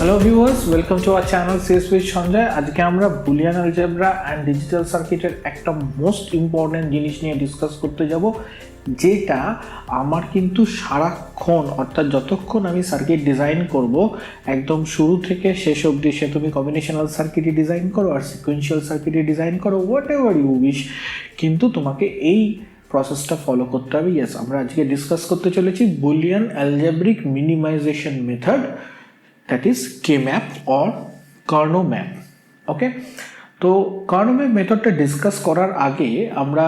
Hello viewers, welcome to our channel CS with Sanjay. আজকে আমরা Boolean algebra and digital সার্কিটের একটা most important জিনিস নিয়ে ডিসকাস করতে যাব, যেটা আমার কিন্তু সারাক্ষণ অর্থাৎ যতক্ষণ আমি সার্কিট ডিজাইন করব একদম শুরু থেকে শেষ অবধি, সে তুমি কম্বিনেশনাল সার্কিটই ডিজাইন করো আর সিকোয়েন্সিয়াল সার্কিটই ডিজাইন করো, হোয়াট এভার ইউ উইশ, কিন্তু তোমাকে এই প্রসেসটা ফলো করতে হবে। ইয়েস, আমরা আজকে ডিসকাস করতে চলেছি Boolean algebraic minimisation method, that is K-map or Karnaugh map. ওকে, তো Karnaugh map মেথডটা ডিসকাস করার আগে আমরা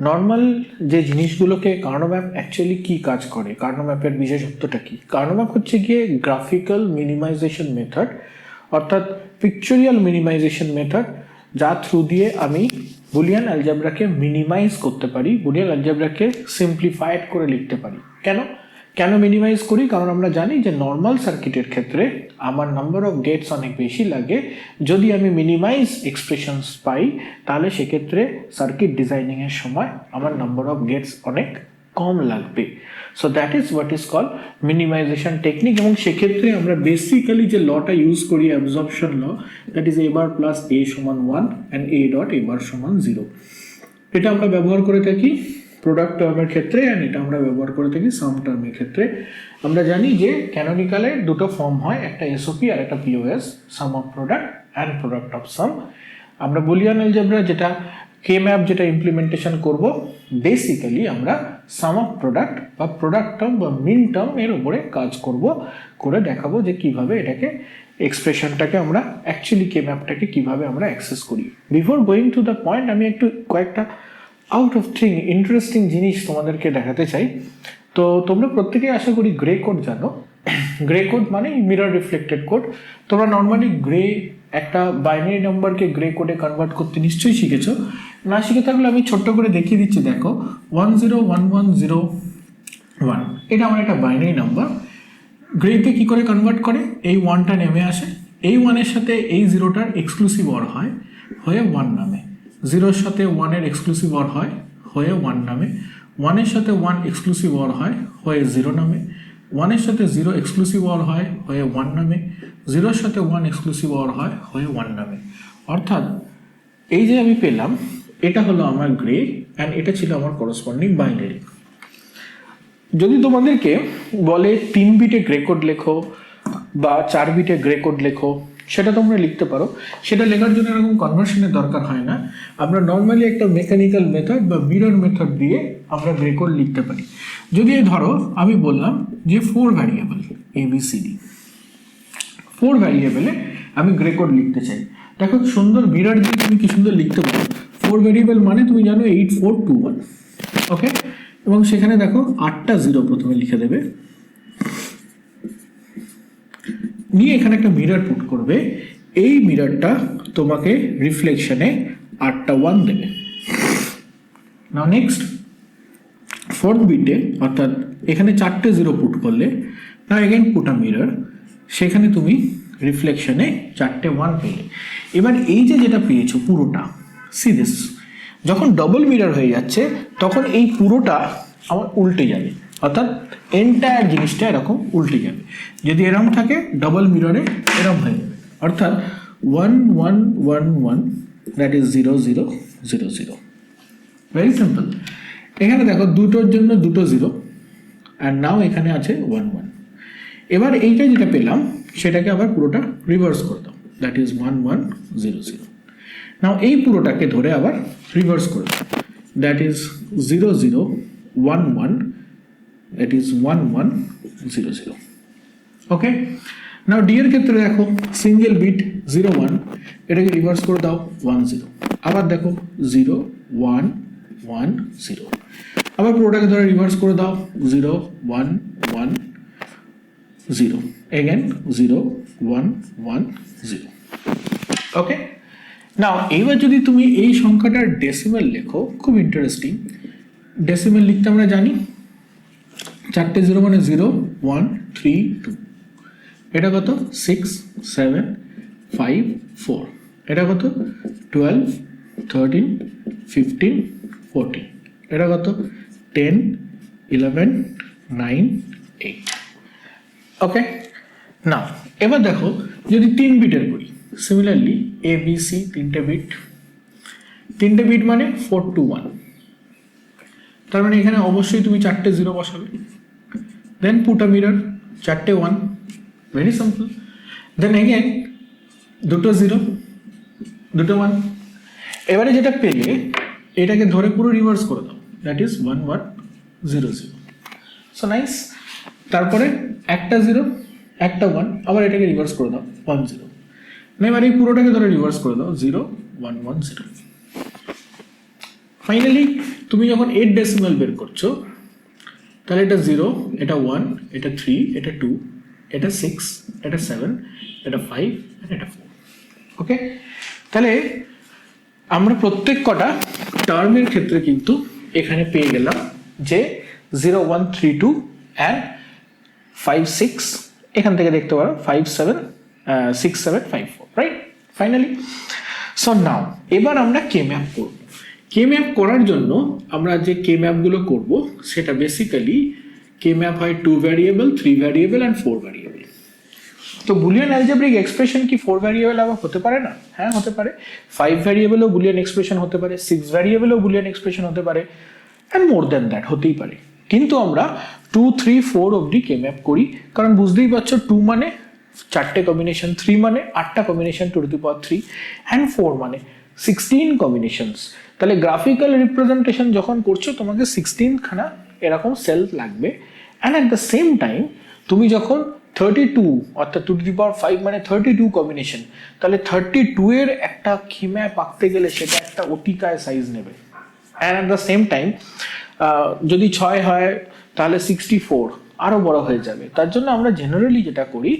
নর্মাল যে জিনিসগুলোকে Karnaugh map অ্যাকচুয়ালি কি কাজ করে, Karnaugh ম্যাপের বিশেষত্বটা কি। Karnaugh map হচ্ছে গিয়ে গ্রাফিক্যাল মিনিমাইজেশন মেথড, অর্থাৎ পিকচরিয়াল মিনিমাইজেশন মেথড, যা থ্রু দিয়ে আমি বুলিয়ান অ্যালজেব্রাকে মিনিমাইজ করতে পারি, বুলিয়ান অ্যালজেব্রাকে সিম্পলিফাইড করে লিখতে পারি। কেন মিনিমাইজ করি? কারণ আমরা জানি যে নর্মাল সার্কিটের ক্ষেত্রে আমার নাম্বার অফ গেটস অনেক বেশি লাগে। যদি আমি মিনিমাইজ এক্সপ্রেশনস পাই তাহলে সেক্ষেত্রে সার্কিট ডিজাইনিংয়ের সময় আমার নাম্বার অফ গেটস অনেক কম লাগবে। So that is what is call minimization technique. এবং সেক্ষেত্রে আমরা বেসিক্যালি যে লটা ইউজ করি absorption law, that is A bar plus A সমান 1 অ্যান্ড এ ডট এ বার সমান 0। এটা আমরা ব্যবহার করে থাকি প্রোডাক্ট টার্মের ক্ষেত্রে, অ্যান্ড এটা আমরা ব্যবহার করে থাকি সাম টার্মের ক্ষেত্রে। আমরা জানি যে ক্যানোনিক্যালের দুটো ফর্ম হয়, একটা এসওপি আর একটা POS, some of product and product of some. আমরা বুলিয়ান অ্যালজেব্রা যেটা কে ম্যাপ যেটা ইমপ্লিমেন্টেশন করব, বেসিক্যালি আমরা সাম অফ প্রোডাক্ট বা প্রোডাক্ট টার্ম বা মিন টার্ম এর উপরে কাজ করব, করে দেখাবো যে কিভাবে এটাকে এক্সপ্রেশনটাকে আমরা অ্যাকচুয়ালি কে ম্যাপটাকে কিভাবে আমরা অ্যাক্সেস করি। Before going to the point, আমি একটু কয়েকটা আউট অফ থিং ইন্টারেস্টিং জিনিস তোমাদেরকে দেখাতে চাই। তো তোমরা প্রত্যেকেই আশা করি গ্রে কোড জানো। গ্রে কোড মানে মিরর রিফ্লেক্টেড কোড। তোমরা নর্মালি গ্রে একটা বাইনারি নাম্বারকে গ্রে কোডে কনভার্ট করতে নিশ্চয়ই শিখেছো। না শিখে থাকলে আমি ছোট্ট করে দেখিয়ে দিচ্ছি। দেখো 101101, এটা আমার একটা বাইনারি নাম্বার। গ্রেতে কি করে কনভার্ট করে? এই 1টা নেমে আসে, এই 1-এর সাথে এই 0টার এক্সক্লুসিভ অর হয়, হয়ে 1 নামে। 0-এর সাথে 1-এর এক্সক্লুসিভ অর হয়, হয়ে 1 নামে। 1-এর সাথে 1 এক্সক্লুসিভ অর হয়, হয়ে 0 নামে। 1-এর সাথে 0 এক্সক্লুসিভ অর হয়, হয়ে 1 নামে। 0-এর সাথে 1 এক্সক্লুসিভ অর হয়, হয়ে 1 নামে। অর্থাৎ এই যে আমি পেলাম, এটা হলো আমার গ্রে অ্যান্ড এটা ছিল আমার করসপন্ডিং বাইনারি। যদি তোমাদেরকে বলে 3 বিটে গ্রে কোড লেখো বা 4 বিটে গ্রে কোড লেখো, সেটা তোমরা লিখতে পারো। সেটা লেখার জন্য এরকম কনভার্সনের দরকার হয় না। আমরা নর্মালি একটা মেকানিক্যাল মেথড বা মিরর মেথড দিয়ে আমরা গ্রে কোড লিখতে পারি। যদি ধরো আমি বললাম যে 4 ভ্যারিয়েবল ABCD, 4 ভ্যারিয়েবলে আমি গ্রে কোড লিখতে চাই। দেখো সুন্দর মিরর দিয়ে তুমি কি সুন্দর লিখতে পারো। 4 ভ্যারিয়েবল মানে তুমি জানো 8421, ওকে। এবং সেখানে দেখো 8টা 0 প্রথমে লিখে দেবে, নিয়ে এখানে একটা মিরর পুট করবে। এই মিররটা তোমাকে রিফ্লেকশনে 8টা 1 দেবে। নাও নেক্সট 4th বিটে, অর্থাৎ এখানে 4টে 0 পুট করলে, না এগেন পুট আ মিরর, সেখানে তুমি রিফ্লেকশনে 4টে 1 পেলে। এবার এই যে যেটা পেয়েছো পুরোটা, সি দিস, যখন ডবল মিরর হয়ে যাচ্ছে তখন এই পুরোটা আমার উল্টে যাবে, অর্থাৎ এন্টায়ার জিনিসটা এরকম উল্টে যাবে। যদি এরকম থাকে ডবল মিররে এরকম হয়ে যাবে, অর্থাৎ 1 1 1 1, দ্যাট ইজ 0 0 0 0। Very simple. এখানে দেখো দুটোর জন্য দুটো 0 অ্যান্ড নাও এখানে আছে 1 1। এবার এইটা যেটা পেলাম সেটাকে আবার পুরোটা রিভার্স করে দাও, দ্যাট ইজ 1 1 0 0। নাও এই পুরোটাকে ধরে আবার রিভার্স করে দাও, that is 0 0 1 1, that is 1 1 0 0, okay. Now D এর ক্ষেত্রে দেখো সিঙ্গেল বিট 0 1, এটাকে রিভার্স করে দাও 1 0। আবার দেখো 0 1 1 0, আবার পুরোটাকে ধরে রিভার্স করে দাও 0 1 1 0, again 0 1 1 0, okay. নাও এইবার যদি তুমি এই সংখ্যাটার ডেসিমাল লেখো, খুব ইন্টারেস্টিং। ডেসিমাল লিখতে আমরা জানি 4টে 0 মানে 0 1 3 2, এটা কত 6 7 5 4, এটা কত 12 13 15 14, এটা কত 10 11 9 8, ওকে। না এবার দেখো যদি 3 বিটের করি, সিমিলারলি এ বি সি তিনটে বিট মানে 4 to 1, তার মানে এখানে অবশ্যই তুমি 4টে 0 বসাবে, দেন পুট আ মিরর, 4টে 1, ভেরি সিম্পল, দেন এগেন দুটো 0 দুটো 1, এবারে যেটা পেলে এটাকে ধরে পুরো রিভার্স করে দাও, দ্যাট ইজ 1 1 0 0, সো নাইস। তারপরে একটা 0 একটা 1, আবার এটাকে রিভার্স করে দাও 1 0, এবার এই পুরোটাকে ধরে রিভার্স করে দাও 0 1 1 0। ফাইনালি তুমি যখন 8 ডেসিমাল বের করছো, তাহলে এটা 0, এটা 1, এটা 3, এটা 2, এটা 6, এটা 7, এটা 5, এটা 4। ওকে, তাহলে আমরা প্রত্যেক কটা টার্মের ক্ষেত্রে কিন্তু এখানে পেয়ে গেলাম যে 0 1 3 2 অ্যান্ড 5 6, এখান থেকে দেখতে পারো 5 7 6 7 5 4, রাইট? ফাইনালি, সো নাও এবার আমরা কে ম্যাপ করব। কে ম্যাপ করার জন্য আমরা যে কে ম্যাপগুলো করব সেটা বেসিক্যালি কে ম্যাপ হয় 2 ভ্যারিয়েবল, 3 ভ্যারিয়েবল অ্যান্ড 4 ভ্যারিয়েবল। তো বুলিয়ান অ্যালজেব্রিক এক্সপ্রেশন কি 4 ভ্যারিয়েবল আবার হতে পারে না? হ্যাঁ, হতে পারে। 5 ভ্যারিয়েবলও বুলিয়ান এক্সপ্রেশন হতে পারে, 6 ভ্যারিয়েবলও বুলিয়ান এক্সপ্রেশন হতে পারে, অ্যান্ড মোর দ্যান দ্যাট হতেই পারে। কিন্তু আমরা 2 3 4 অবধি কে ম্যাপ করি, কারণ বুঝতেই পারছো 2 মানে 4টে কম্বিনেশন, 3 মানে 8টা combination to the power 3, and 4 মানে 16 কম্বিনেশনস। তাহলে গ্রাফিক্যাল রিপ্রেজেন্টেশন যখন করছো তোমাকে 16 খানা এরকম সেল লাগবে, and at the same time তুমি যখন 32 অর্থাৎ টু দি পাওয়ার 5 মানে 32 কম্বিনেশন, তাহলে 32 এর একটা কে ম্যাপ আঁকতে গেলে সেটা একটা অতিকায় সাইজ নেবে, and at the same time যদি 6 হয় তাহলে 64 আরো বড় হয়ে যাবে। তার জন্য আমরা জেনারেলি যেটা করি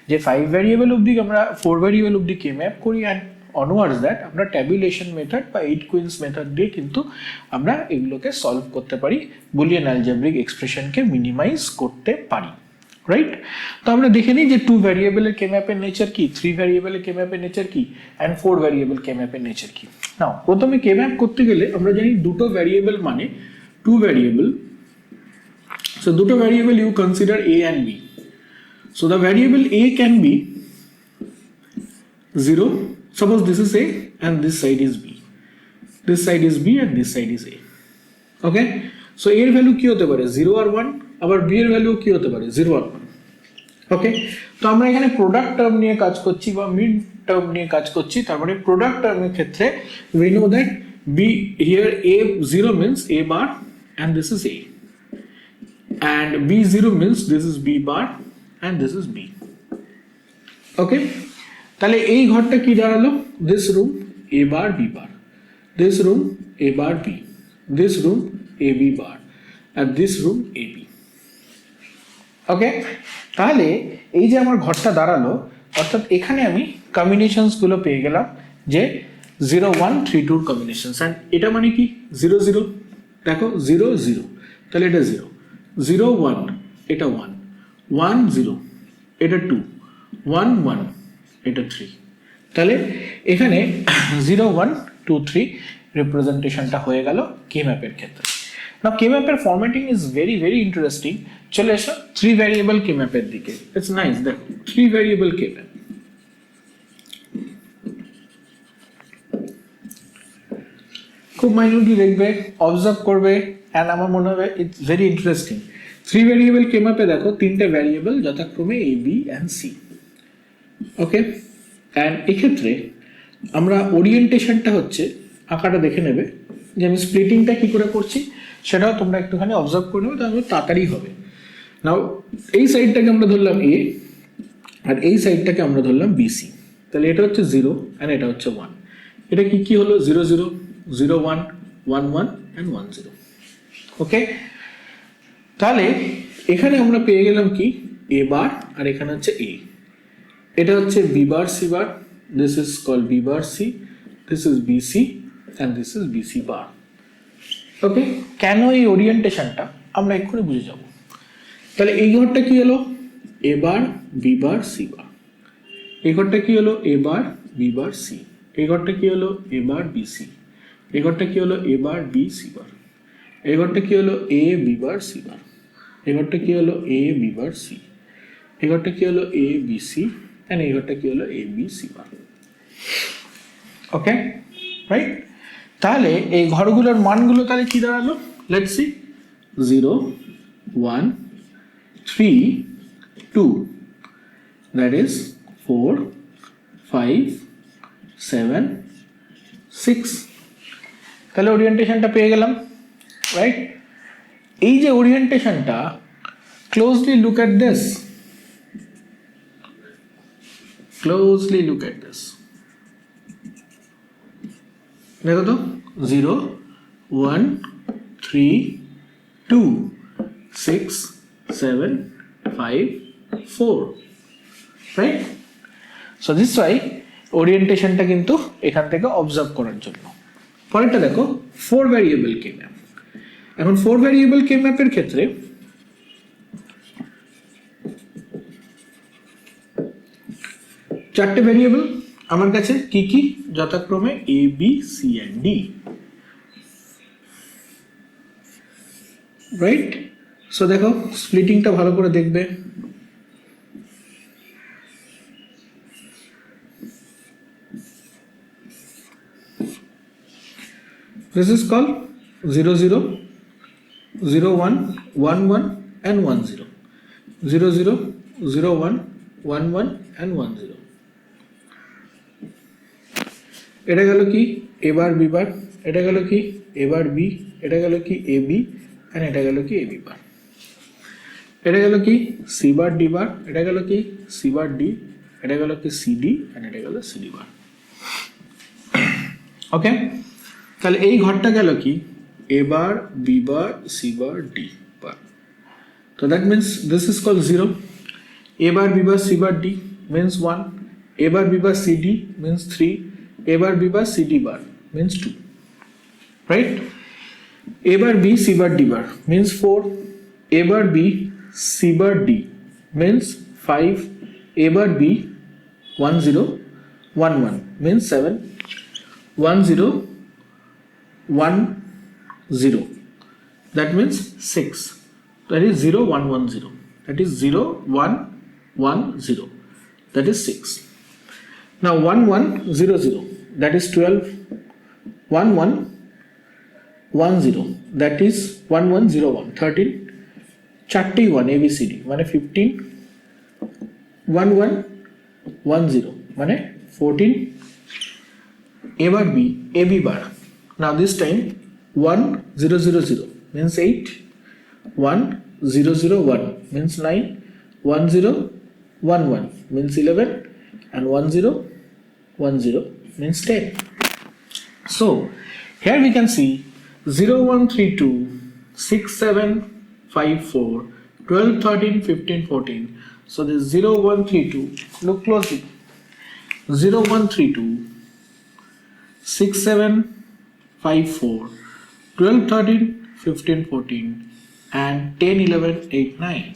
যে 5 ভ্যারিয়েবল অবধি আমরা 4 ভ্যারিয়েবল অবধি কে ম্যাপ করি, অ্যান্ড অনওয়ার্ডস দ্যাট আমরা ট্যাবুলেশন মেথড বা 8 কুইন্স মেথড দিয়ে কিন্তু আমরা এগুলোকে সলভ করতে পারি, বুলিয়ান অ্যালজেব্রিক এক্সপ্রেশনকে মিনিমাইজ করতে পারি, রাইট? তো আমরা দেখে নিই যে 2 ভ্যারিয়েবলের কে ম্যাপের নেচার কি, 3 ভ্যারিয়েবলের কে ম্যাপের নেচার কি, অ্যান্ড 4 ভ্যারিয়েবল কে ম্যাপের নেচার কি। নাও প্রথমে কে ম্যাপ করতে গেলে আমরা জানি দুটো ভ্যারিয়েবল মানে 2 ভ্যারিয়েবল, so দুটো variable you consider a and b, so the variable a can be 0, suppose this is a and this side is b, this side is b and this side is a, okay? so a এর value কি হতে পারে 0 আর 1, আবার b এর value কি হতে পারে 0 আর 1, ওকে? তো আমরা এখানে প্রোডাক্ট টার্ম নিয়ে কাজ করছি বা মিড টার্ম নিয়ে কাজ করছি, তারপরে প্রোডাক্ট টার্মের ক্ষেত্রে we know that b here a 0 means a bar and this is a, and b0 means this is b bar and this is b, okay? তাহলে এই ঘরটা কি দাঁড়ালো, this room a bar b bar, this room a bar b, this room a b bar and this room a b, ওকে? তাহলে এই যে আমার ঘরটা দাঁড়ালো, অর্থাৎ এখানে আমি কম্বিনেশনস গুলো পেয়ে গেলাম যে 0 1 3 2 কম্বিনেশনস, এন্ড এটা মানে কি 0 0, দেখো 0 0, তাহলে এটা 0 0 1, এটা 1 1 0, এটা 2 1 1, এটা 3, তাহলে এখানে 0 1 2 3 রিপ্রেজেন্টেশনটা হয়ে গেল কে ম্যাপের ক্ষেত্রে। Now কে ম্যাপের formatting is very very interesting. চলে এসো 3 ভ্যারিয়েবল কে ম্যাপের দিকে। ইটস নাইস, দেখো 3 ভ্যারিয়েবল কে ম্যাপ, খুব মাইনিউটলি দেখবে, অবজার্ভ করবে, অ্যান্ড আমার মনে হবে ইটস ভেরি ইন্টারেস্টিং। 3 ভ্যারিয়েবল কে ম্যাপে দেখো তিনটে ভ্যারিয়েবল যথাক্রমে A B and C, okay? And এক্ষেত্রে আমরা ওরিয়েন্টেশনটা হচ্ছে, আঁকাটা দেখে নেবে যে আমি স্প্লিটিংটা কি করে করছি সেটাও তোমরা একটুখানি অবজার্ভ করে নেবে, তাহলে তাড়াতাড়ি হবে। নাও এই সাইডটাকে আমরা ধরলাম এ আর এই সাইডটাকে আমরা ধরলাম বিসি, তাহলে এটা হচ্ছে 0 অ্যান্ড এটা হচ্ছে 1, এটা কি কি হলো 0 0 0 1 1 1 অ্যান্ড 1 0, ওকে? তাহলে এখানে আমরা পেয়ে গেলাম কি এ বার, আর এখানে হচ্ছে এ, এটা হচ্ছে B bar C bar, this is called B bar C, this is BC and this is BC bar, okay? কেন এই ওরিয়েন্টেশনটা আমরা এক্ষুনি বুঝে যাব। তাহলে এই ঘরটা কি হলো এ বার বি বার সি বার, এই ঘরটা কি হলো এ বার বি বার সি, এই ঘরটা কি হলো এ বার বি সি, এই ঘরটা কি হলো এ বার বি সি বার, এই ঘরটা কি হলো এ বি বার সি বার, এই ঘরটা কি হলো এ বি বার সি, এই ঘরটা কি হলো এ বি সি এন্ড এই ঘরটা কি হলো এ বি সি বার। ওকে, রাইট? তাহলে এই ঘরগুলোর মানগুলো তাহলে কি দাঁড়ালো, লেটস সি। 0 1 3 2, that is 4 5 7 6। তাহলে ওরিয়েন্টেশনটা পেয়ে গেলাম, রাইট? এই যে ওরিয়েন্টেশনটা, closely look at this, closely look at this, দেখো তো 0 1 3 2 6 7 5 4, রাইট? সো দিস ওয়াই ওরিয়েন্টেশনটা কিন্তু এখান থেকে অবজার্ভ করার জন্য। পরেরটা দেখো 4 ভ্যারিয়েবল কে ম্যাপ। এখন 4 ভ্যারিয়েবল কে ম্যাপের ক্ষেত্রে চারটে ভ্যারিয়েবল আমার কাছে কি কি, যথাক্রমে A B C and D, right? So দেখো স্প্লিটিংটা ভালো করে দেখবে। This is called 0 0 0 1 1 1 and 1 0, 0 0 0 1 1 1 and 1 0। এটা গেল কি এ বার বি বার, এটা গেল কি এ বার বি, এটা গেল কি এ বি এন্ড এটা গেল কি এ বি বার, এটা গেল কি সি বার ডি বার, এটা গেল কি সি বার ডি, এটা গেল কি সি ডি এন্ড এটা গেল সি ডি বার। ওকে, তাহলে এই ঘরটা গেল কি A bar B bar C bar D bar. তো that means this is called 0, A bar B bar C bar D means 1, a bar b bar c d means 3, a bar b bar c d bar means 2, right? A bar b c bar d bar means 4, a bar b c bar d means 5, a bar b 1 0 1 1 means 7, 1 0 1 0 that means 6, that is 0 1 1 0, that is 0 1 1 0, that is 6. Now 1 1 0 0 that is 12, 1 1 1 0 that is 1 1 0 1, 13, 41 ABCD মানে 15, 1 1 1 0 মানে 14, A bar B AB bar. Now this time 1 0 0 0 means 8, 1 0 0 1 means 9, 1 0 1 1 means 11 and 1 0 1 0 means 10. So here we can see 0 1 3 2 6 7 5 4 12 13 15 14. So this 0 1 3 2, look closely, 0 1 3 2 6 7 5 4 12 13 15 14 and 10 11 8 9.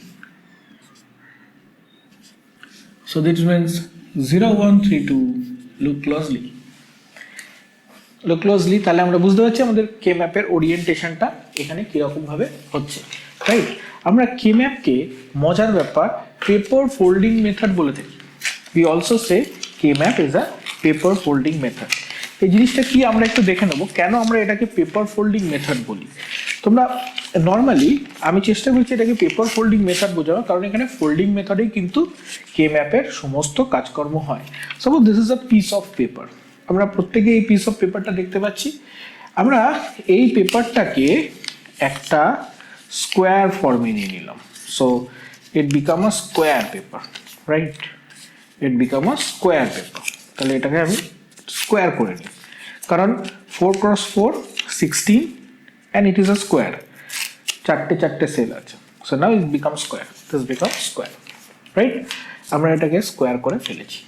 So this means 0 1 3 2, look closely, look closely, তাহলে আমরা বুঝতে পারছি আমাদের কে ম্যাপের ওরিয়েন্টেশনটা এখানে কিরকম ভাবে হচ্ছে, রাইট? আমরা কে ম্যাপকে মজার ব্যাপার পেপার ফোল্ডিং মেথড বলে থাকি। We also say K map is a paper folding method. এই জিনিসটা কি আমরা একটু দেখে নেব, কেন আমরা এটাকে পেপার ফোল্ডিং মেথড বলি। তোমরা নর্মালি আমি চেষ্টা করছি এটাকে পেপার ফোল্ডিং মেথড বোঝানো, কারণ এখানে ফোল্ডিং মেথডেই কিন্তু কে ম্যাপের সমস্ত কাজকর্ম হয়। Suppose this is a piece of paper, আমরা প্রত্যেকে এই পিস অফ পেপারটা দেখতে পাচ্ছি। আমরা এই পেপারটাকে একটা স্কোয়ার ফর্মে নিয়ে নিলাম। So it become a square paper, right? It become a square paper. তাহলে এটাকে আমি স্কোয়ার করে নিই, কারণ 4 × 4 16 and it is a square, চারটে চারটে সেল আছে। So now it become square, this become square, right? আমরা এটাকে স্কোয়ার করে ফেলেছি।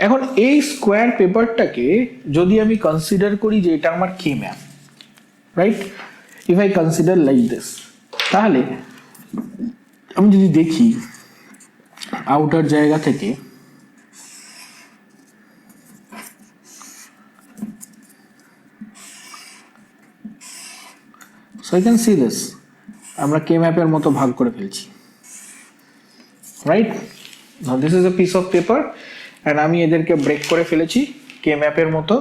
এখন এই স্কোয়ার পেপারটাকে যদি আমি কনসিডার করি যে এটা আমার কে map, right? If I consider like this, তাহলে আমি যদি দেখি আউটার জায়গা থেকে so you can see this, আমরা কে ম্যাপের মতো ভাগ করে ফেলছি, right? Now this is a piece of paper and আমি এদেরকে ব্রেক করে ফেলেছি কে ম্যাপের মতো।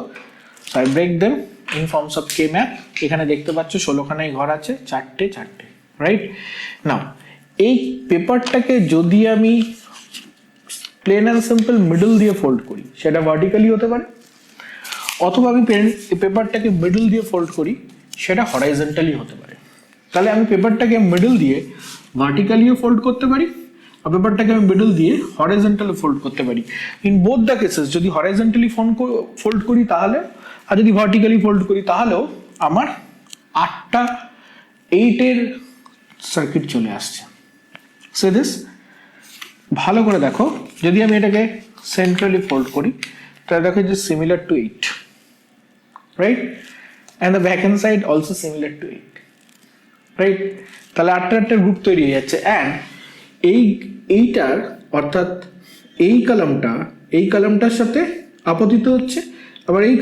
So I break them in forms of K map. এখানে দেখতে পাচ্ছ 16খানাই ঘর আছে, চারটে, রাইট? নাও এই পেপারটাকে যদি আমি প্লেন অ্যান্ড সিম্পল মিডল দিয়ে ফোল্ড করি, সেটা ভার্টিক্যালি হতে পারে, অথবা আমি পেপারটাকে মিডল দিয়ে ফোল্ড করি, সেটা হরাইজন্টালি হতে পারে। তাহলে আমি পেপারটাকে মিডল দিয়ে ভার্টিক্যালিও ফোল্ড করতে পারি, আর পেপারটাকে আমি মিডল দিয়ে হরাইজন্টালি ফোল্ড করতে পারি। ইন বোথ দ্য কেসেস যদি হরাইজন্টালি ফোল্ড করি তাহলে, আর যদি ভার্টিক্যালি ফোল্ড করি তাহলেও আমার 8 সার্কিট চলে আসছে। সো দিস ভালো করে দেখো, যদি আমি এটাকে সেন্ট্রালি ফোল্ড করি তাহলে দেখো যে similar to 8, right? And the back hand side also similar to 8, right? তাহলে 8টা গ্রুপ তৈরি হয়ে যাচ্ছে। অ্যান্ড এইটার অর্থাৎ এই কলামটার সাথে আপতিত হচ্ছে, আবার এই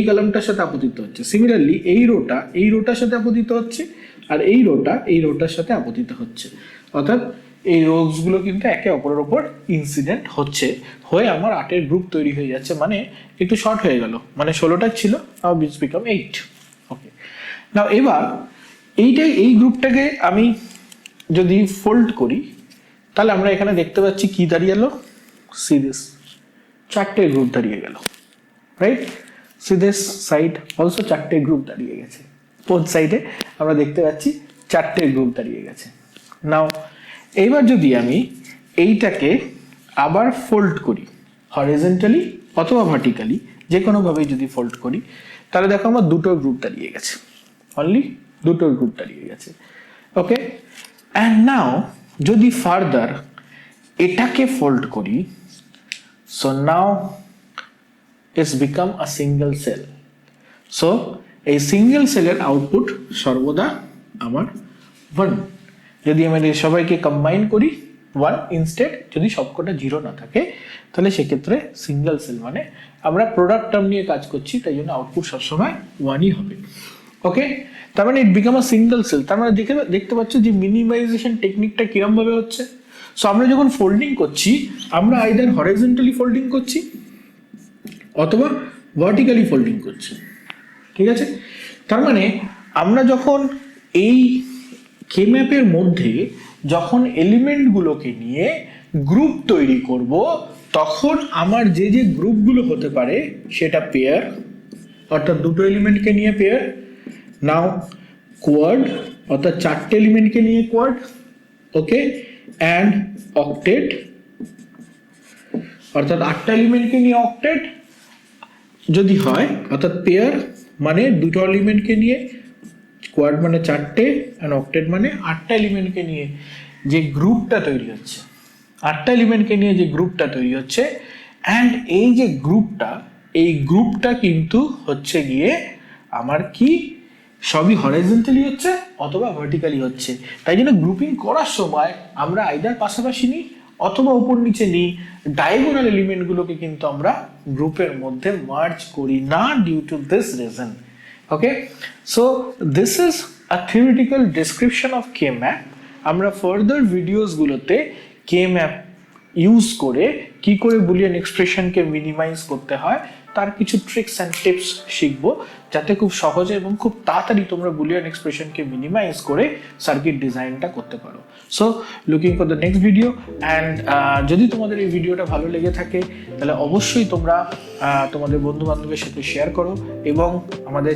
কলামটার সাথে আপতিত হচ্ছে। সিমিলারলি এই রোটার সাথে আপতিত হচ্ছে, আর এই রোটার সাথে আপতিত হচ্ছে। অর্থাৎ এই রোজগুলো কিন্তু একে অপরের উপর ইনসিডেন্ট হয়ে আমার 8 গ্রুপ তৈরি হয়ে যাচ্ছে। মানে একটু শর্ট হয়ে গেল, মানে 16টা ছিল, নাও ইটস বিকাম 8। ওকে, নাও এবার এই গ্রুপটাকে আমি যদি ফোল্ড করি তাহলে আমরা এখানে দেখতে পাচ্ছি কি দাঁড়িয়ে এলো, সি দিস, 4টে গ্রুপ দাঁড়িয়ে গেল, right? See this side also 4টে গ্রুপ দাঁড়িয়ে গেছে। বোথ সাইডে আমরা দেখতে পাচ্ছি 4টে গ্রুপ দাঁড়িয়ে গেছে। নাও এইবার যদি আমি এইটাকে আবার ফোল্ড করি হরিজন্টালি অথবা ভার্টিক্যালি, যে কোনোভাবেই যদি ফোল্ড করি, তাহলে দেখো আমার 2টো গ্রুপ দাঁড়িয়ে গেছে, অনলি 2টো গ্রুপ দাঁড়িয়ে গেছে। ওকে, অ্যান্ড নাও যদি ফার্দার এটাকে ফোল্ড করি, so now it's become a single cell. So এই সিঙ্গেল সেলের আউটপুট সর্বদা আমার 1। যদি আমি সবাইকে কম্বাইন করি 1 ইনস্টেড, যদি সবকটা 0 না থাকে, তাহলে সেক্ষেত্রে সিঙ্গেল সেল মানে আমরা প্রোডাক্ট টার্ম নিয়ে কাজ করছি, তাই জন্য আউটপুট সবসময় 1ই হবে। ওকে, তার মানে ইট বিকাম আ সিঙ্গেল সেল। তার মানে দেখতে পাচ্ছ যে মিনিমাইজেশন টেকনিকটা কিরম ভাবে হচ্ছে। সো আমরা যখন ফোল্ডিং করছি, আমরা আইদার হরিজন্টালি ফোল্ডিং করছি অথবা ভার্টিক্যালি ফোল্ডিং করছি, ঠিক আছে? তার মানে আমরা যখন এই কে ম্যাপের মধ্যে যখন এলিমেন্টগুলোকে নিয়ে গ্রুপ তৈরি করব, তখন আমার যে গ্রুপগুলো হতে পারে সেটা পেয়ার, অর্থাৎ 2টো এলিমেন্টকে নিয়ে পেয়ার। নাও কোয়াড, অর্থাৎ 4টে এলিমেন্টকে নিয়ে কোয়াড। ওকে, অ্যান্ড অক্টেট, অর্থাৎ 8টা এলিমেন্টকে নিয়ে অক্টেট যদি হয়, অর্থাৎ পেয়ার মানে 2টো এলিমেন্টকে নিয়ে, কোয়াড মানে 4টে, অ্যান্ড অক্টেট মানে 8টা এলিমেন্টকে নিয়ে যে গ্রুপটা তৈরি হচ্ছে, 8টা এলিমেন্টকে নিয়ে যে গ্রুপটা তৈরি হচ্ছে। অ্যান্ড এই যে গ্রুপটা কিন্তু হচ্ছে গিয়ে আমার কি সবই হরাইজন্টালি হচ্ছে অথবা ভার্টিক্যালি হচ্ছে। তাই জন্য গ্রুপিং করার সময় আমরা আইদার পাশাপাশি নিই অথবা উপর নিচে নিই, ডায়াগোনাল এলিমেন্টগুলোকে কিন্তু আমরা গ্রুপের মধ্যে মার্জ করি না, due to this reason. Okay, so this is a theoretical description of K map. আমরা ফার্দার ভিডিওসগুলোতে কে ম্যাপ ইউজ করে কি করে বুলিয়ান এক্সপ্রেশনকে মিনিমাইজ করতে হয় তার কিছু ট্রিক্স অ্যান্ড টিপস শিখবো, যাতে খুব সহজে এবং খুব তাড়াতাড়ি তোমরা বুলিয়ান এক্সপ্রেশনকে মিনিমাইজ করে সার্কিট ডিজাইনটা করতে পারো। So looking for the next video. And যদি তোমাদের এই ভিডিওটা ভালো লেগে থাকে তাহলে অবশ্যই তোমরা তোমাদের বন্ধু বান্ধবের সাথে শেয়ার করো, এবং আমাদের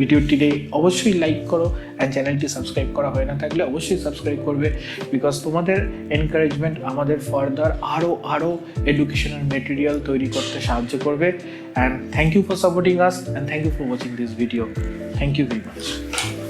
ভিডিওটিতে অবশ্যই লাইক করো, অ্যান্ড চ্যানেলটি সাবস্ক্রাইব করা হয়ে না থাকলে অবশ্যই সাবস্ক্রাইব করবে, বিকজ তোমাদের এনকারেজমেন্ট আমাদের ফার্দার আরও এডুকেশনাল মেটেরিয়াল তৈরি করতে সাহায্য করবে। And thank you for supporting us, and thank you for watching this video. Thank you very much.